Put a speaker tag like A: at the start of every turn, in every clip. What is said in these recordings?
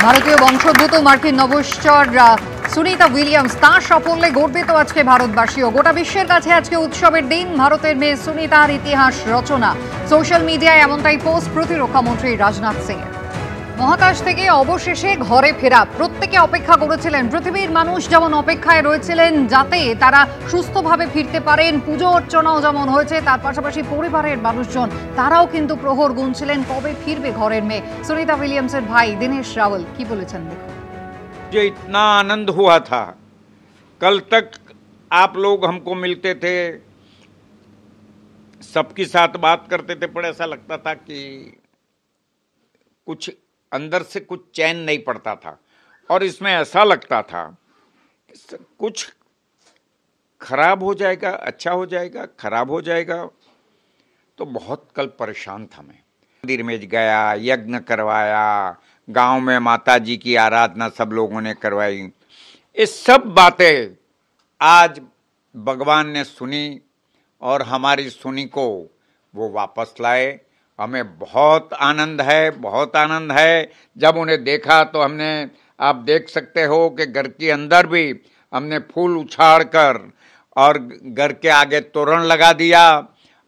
A: ভারতীয় বংশোদ্ভূত মার্কিন নভোশ্চর সুনিতা উইলিয়ামস তাঁর সাফল্যে গর্বিত আজকে ভারতবাসীও। গোটা বিশ্বের কাছে আজকে উৎসবের দিন। ভারতের মেয়ে সুনিতার ইতিহাস রচনা। সোশ্যাল মিডিয়ায় এমনটাই পোস্ট প্রতিরক্ষা মন্ত্রী রাজনাথ সিং। মহাকাশ থেকে অবশেষে ঘরে ফেরা প্রত্যেকে অপেক্ষা করেছিলেন। পৃথিবীর মানুষ যেমন অপেক্ষায় রয়েছিলেন যাতে তারা সুস্থভাবে ফিরতে পারেন, পুজো অর্চনাও যেমন হয়েছে, তার পাশাপাশি পরিবারের মানুষজন তারাও কিন্তু প্রহর গুনছিলেন কবে ফিরবে ঘরের মেয়ে। সুনিতা উইলিয়ামসের ভাই দিনেশ রাওয়াল কি বলেছেন দেখুন।
B: मुझे इतना आनंद हुआ था, कल तक आप लोग हमको मिलते थे, सबके साथ बात करते थे, पर ऐसा लगता था कि कुछ अंदर से कुछ चैन नहीं पड़ता था। और इसमें ऐसा लगता था कुछ खराब हो जाएगा, अच्छा हो जाएगा, खराब हो जाएगा। तो बहुत कल परेशान था मैं। मंदिर में गया, यज्ञ करवाया, गांव में माता जी की आराधना सब लोगों ने करवाई। ये सब बातें आज भगवान ने सुनी और हमारी सुनी को वो वापस लाए। हमें बहुत आनंद है, बहुत आनंद है। जब उन्हें देखा तो हमने, आप देख सकते हो कि घर के अंदर भी हमने फूल उछाड़ कर और घर के आगे तोरण लगा दिया।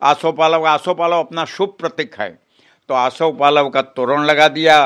B: आसोपालव अपना शुभ प्रतीक है, तो आसोपालव का तोरण लगा दिया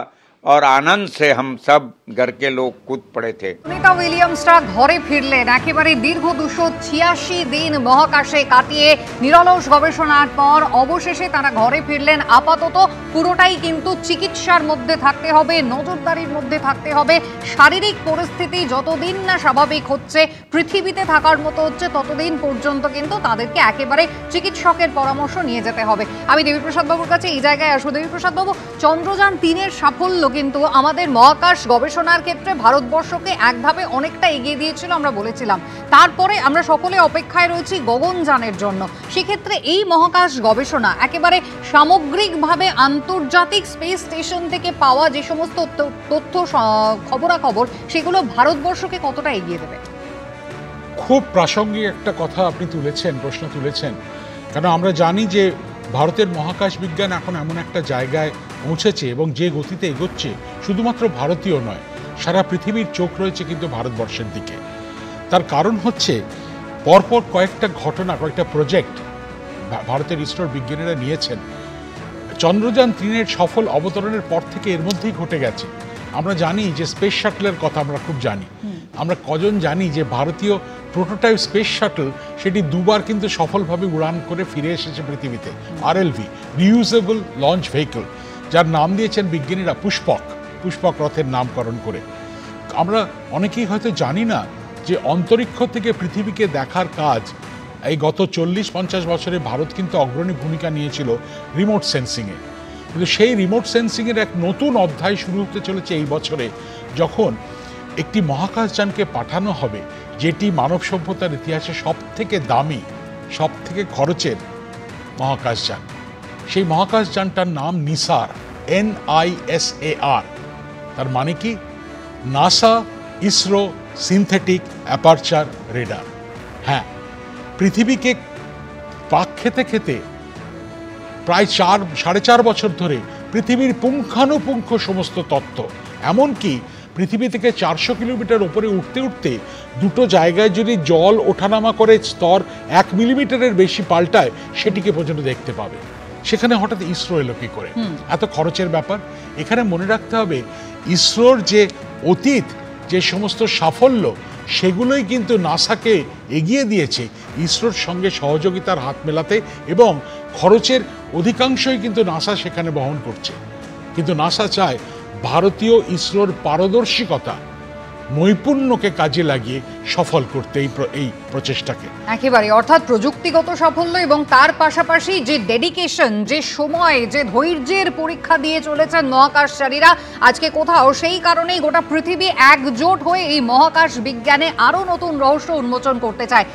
B: और आनंद से हम सब घर के लोग कूद पड़े थे।
A: সুনিতা উইলিয়ামসরা ঘরে ফিরলেন একেবারে দীর্ঘ 286 দিন মহাকাশে কাটিয়ে নিরলস গবেষণার পর অবশেষে তারা ঘরে ফিরলেন। আপাতত পুরোটাই কিন্তু চিকিৎসার মধ্যে থাকতে হবে, নজরদারির মধ্যে থাকতে হবে। শারীরিক পরিস্থিতি যতদিন না স্বাভাবিক হচ্ছে, পৃথিবীতে থাকার মতো হচ্ছে, ততদিন পর্যন্ত কিন্তু তাদেরকে একেবারে চিকিৎসকের পরামর্শ নিয়ে যেতে হবে। আমি দেবীপ্রসাদ বাবুর কাছে এই জায়গায় আসবো। দেবীপ্রসাদ বাবু, চন্দ্রযান 3-এর সাফল্য কিন্তু আমাদের মহাকাশ গবেষণার ক্ষেত্রে ভারতবর্ষকে এক ধাপে অনেকটা এগিয়ে দিয়েছিল, আমরা বলেছিলাম। তারপরে আমরা সকলে অপেক্ষায় রয়েছি গগনযানের জন্য। সেক্ষেত্রে এই মহাকাশ গবেষণা একেবারে সামগ্রিকভাবে আন্তর্জাতিক স্পেস স্টেশন থেকে পাওয়া যে সমস্ত তথ্য খবরাখবর, সেগুলো ভারতবর্ষকে কতটা এগিয়ে দেবে?
C: খুব প্রাসঙ্গিক একটা কথা আপনি প্রশ্ন তুলেছেন। কারণ আমরা জানি যে ভারতের মহাকাশ বিজ্ঞান এখন এমন একটা জায়গায় পৌঁছেছে এবং যে গতিতে এগোচ্ছে, শুধুমাত্র ভারতীয় নয়, সারা পৃথিবীর চোখ রয়েছে কিন্তু ভারতবর্ষের দিকে। তার কারণ হচ্ছে পরপর কয়েকটা ঘটনা, কয়েকটা প্রজেক্ট ভারতের ইসরোর বিজ্ঞানীরা নিয়েছেন। চন্দ্রযান 3-এর সফল অবতরণের পর থেকে এর মধ্যেই ঘটে গেছে। আমরা জানি যে স্পেস শাটলের কথা আমরা খুব জানি। আমরা কজন জানি যে ভারতীয় প্রোটোটাইপ স্পেস শাটল সেটি দুবার কিন্তু সফলভাবে উড়ান করে ফিরে এসেছে পৃথিবীতে। RLV, রিউজেবল লঞ্চ ভেহিকল, যার নাম দিয়েছেন বিজ্ঞানীরা পুষ্পক রথের নামকরণ করে। আমরা অনেকেই হয়তো জানি না যে অন্তরিক্ষ থেকে পৃথিবীকে দেখার কাজ এই গত 40-50 বছরে ভারত কিন্তু অগ্রণী ভূমিকা নিয়েছিল রিমোট সেন্সিংয়ে। কিন্তু সেই রিমোট সেন্সিংয়ের এক নতুন অধ্যায় শুরু হতে চলেছে এই বছরে, যখন একটি মহাকাশযানকে পাঠানো হবে যেটি মানব সভ্যতার ইতিহাসে সব থেকে দামি, সব থেকে খরচের মহাকাশযান। সেই মহাকাশযানটার নাম নিসার, NISAR। তার মানে কি? NASA ISRO synthetic aperture radar. হ্যাঁ, পৃথিবীকে পাক খেতে খেতে প্রায় 4.5 বছর ধরে পৃথিবীর পুঙ্খানুপুঙ্খ সমস্ত তথ্য, এমনকি পৃথিবী থেকে 400 কিলোমিটার উপরে উঠতে উঠতে দুটো জায়গায় যদি জল ওঠানামা করে স্তর 1 মিলিমিটারের বেশি পাল্টায়, সেটিকে পর্যন্ত দেখতে পাবে। সেখানে হঠাৎ ইসরো এলো কি করে? এত খরচের ব্যাপার। এখানে মনে রাখতে হবে ইসরোর যে অতীত যে সমস্ত সাফল্য, সেগুলোই কিন্তু নাসাকে এগিয়ে দিয়েছে ইসরোর সঙ্গে সহযোগিতার হাত মেলাতে, এবং খরচের অধিকাংশই কিন্তু নাসা সেখানে বহন করছে। কিন্তু নাসা চায় ভারতীয় ইসরোর পারদর্শিকতা, নৈপুণ্যকে কাজে লাগিয়ে সফল করতে এই প্রচেষ্টাকে
A: একেবারে, অর্থাৎ প্রযুক্তিগত সাফল্য এবং তার পাশাপাশি যে ডেডিকেশন, যে সময়, যে ধৈর্যের পরীক্ষা দিয়ে চলেছেন মহাকাশচারীরা আজকে কোথাও, সেই কারণেই গোটা পৃথিবী একজোট হয়ে এই মহাকাশ বিজ্ঞানে আরও নতুন রহস্য উন্মোচন করতে চায়।